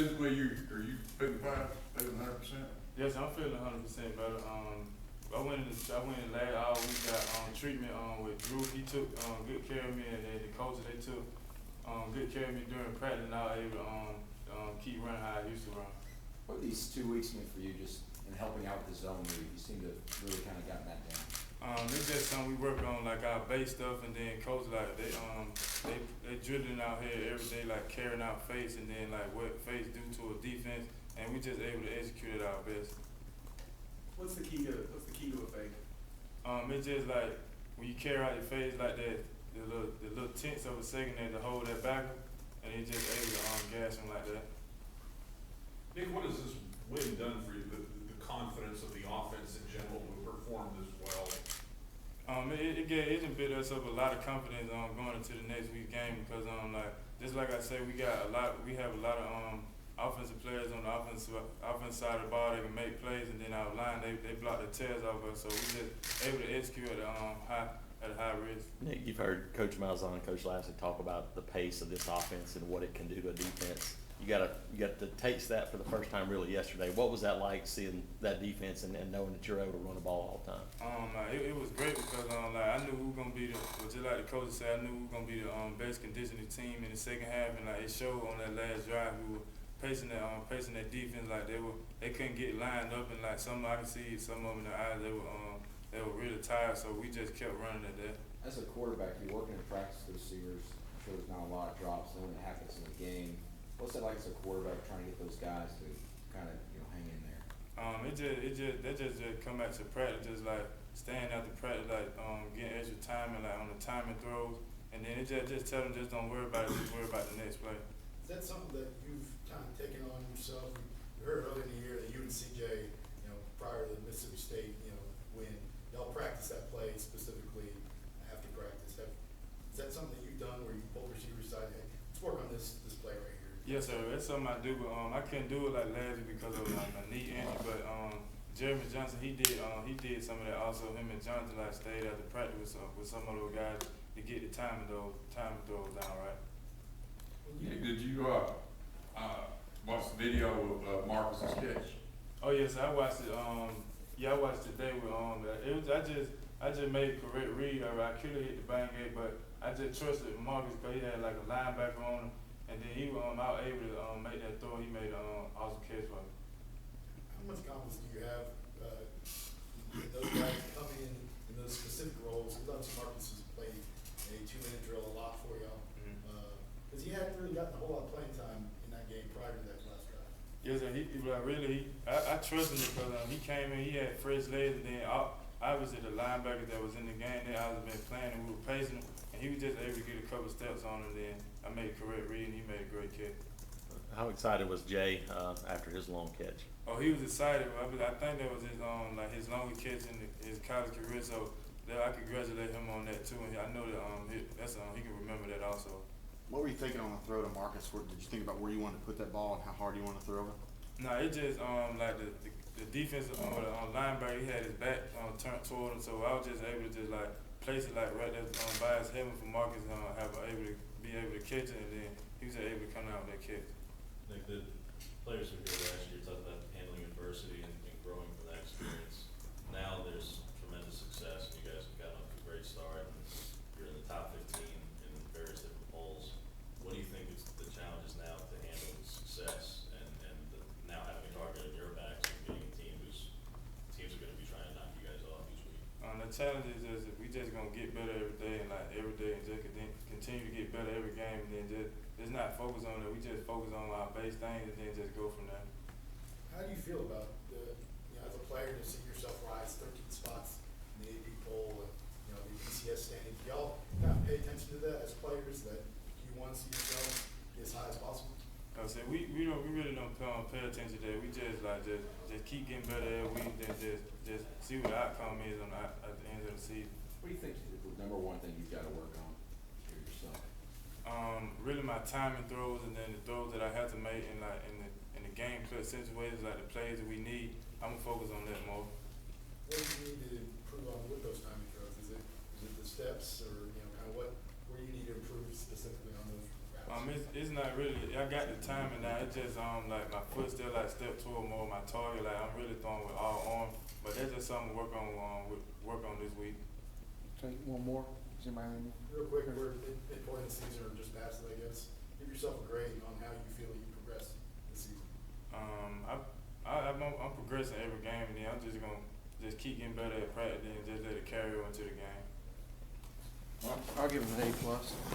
physically, are you feeling fine, feeling 100%? Yes, I'm feeling 100% better. I went in last all week, got treatment with Drew. He took good care of me, and then the coaches they took good care of me during practice, and I was able to keep running how I used to run. What have these 2 weeks meant for you just in helping out with the zone read? You seem to have really kind of gotten that down. It's just something we work on, like our base stuff, and then coach like they drilling out here every day, like carrying out face, and then like what face do to a defense, and we just able to execute it our best. What's the key to a fake? It's just like when you carry out your face like that, the little tense of a second there to hold that back, and you just able to gas them like that. Nick, what has this win done for you? The confidence of the offense in general to perform this well. It built us up a lot of confidence going into the next week's game because like I said, we have a lot of offensive players on the offensive side of the ball that can make plays, and then our line they block the tears off us, so we just able to execute at a high risk. Nick, you've heard Coach Malzahn and Coach Lassie talk about the pace of this offense and what it can do to a defense. You got to taste that for the first time really yesterday. What was that like seeing that defense and knowing that you're able to run the ball all the time? It was great because I knew we were gonna be just like the coach said, I knew we were gonna be the best conditioning team in the second half, and like it showed on that last drive. We were pacing that defense like they couldn't get lined up, and like I can see some of them in the eyes they were really tired, so we just kept running at that. As a quarterback, you're working in practice with receivers. I'm sure there's not a lot of drops. Then when it happens in the game, what's it like as a quarterback trying to get those guys to kind of hang in there? They just come back to practice, just like staying after practice, like getting extra time and like on the timing throws, and then it just tell them just don't worry about it, just worry about the next play. Is that something that you've kind of taken on yourself? We heard earlier in the year that you and CJ, prior to the Mississippi State, when y'all practice that play specifically after practice, is that something that you've done where you pull receivers aside, hey, let's work on this play right here? Yes, sir. That's something I do, but I couldn't do it like last year because of like my knee injury. But Jeremy Johnson, he did some of that also. Him and Johnson like stayed after practice with some of those guys to get the timing throws down right. Nick, did you watch the video of Marcus's catch? Oh yes, I watched it. I watched it today with I just made a correct read. I could have hit the bang gate, but I just trusted Marcus because he had like a linebacker on him, and then he was out able to make that throw. He made an awesome catch for me. How much confidence do you have in those guys coming in those specific roles? Because obviously Marcus has played a 2-minute drill a lot for y'all. Because he hadn't really gotten a whole lot of playing time in that game prior to that last drive. Yes, sir. I trust him because he came in, he had fresh legs, and then obviously the linebacker that was in the game, they always been playing, and we were pacing him, and he was just able to get a couple steps on him. Then I made a correct read, and he made a great catch. How excited was Jay after his long catch? Oh, he was excited. I think that was his longest catch in his college career, so I congratulate him on that too. And I know that he can remember that also. What were you thinking on the throw to Marcus? Did you think about where you wanted to put that ball and how hard you want to throw it? No, it just like the defense linebacker, he had his back turned toward him, so I was just able to just like place it like right there by his head for Marcus be able to catch it, and then he was able to come out with that catch. Like the players who were here last year talked about handling adversity and growing from that experience. Now there's tremendous success, and you guys have gotten off to a great start, and you're in the top 15 in various different polls. What do you think is the challenges now to handle the success and now having a target on your backs and being a team whose teams are going to be trying to knock you guys off each week? The challenge is just we just gonna get better every day, and just continue to get better every game, and then just not focus on it. We just focus on our base things, and then just go from there. How do you feel about as a player to see yourself rise 13 spots in the AP poll and the BCS standing? Do y'all kind of pay attention to that as players, that you want to see yourself get as high as possible? I said we really don't pay attention to that. We just keep getting better every week, then just see what the outcome is at the end of the season. What do you think is the number one thing you've got to work on for yourself? Really my timing throws, and then the throws that I have to make in the game clutch situations, like the plays that we need. I'm gonna focus on that more. What do you need to improve on with those timing throws? Is it the steps, or kind of where you need to improve specifically on those routes? It's not really, I got the timing now, it's just, like my foot still like step toward more of my target, like I'm really throwing with all arm, but that's just something to work on this week. Take one more. Does anybody have any? Real quick, we're midpoint of the season or just past it, I guess. Give yourself a grade on how you feel you progress this season. I'm progressing every game, and then I'm just gonna just keep getting better at practice and just let it carry on to the game. I'll give him an A+.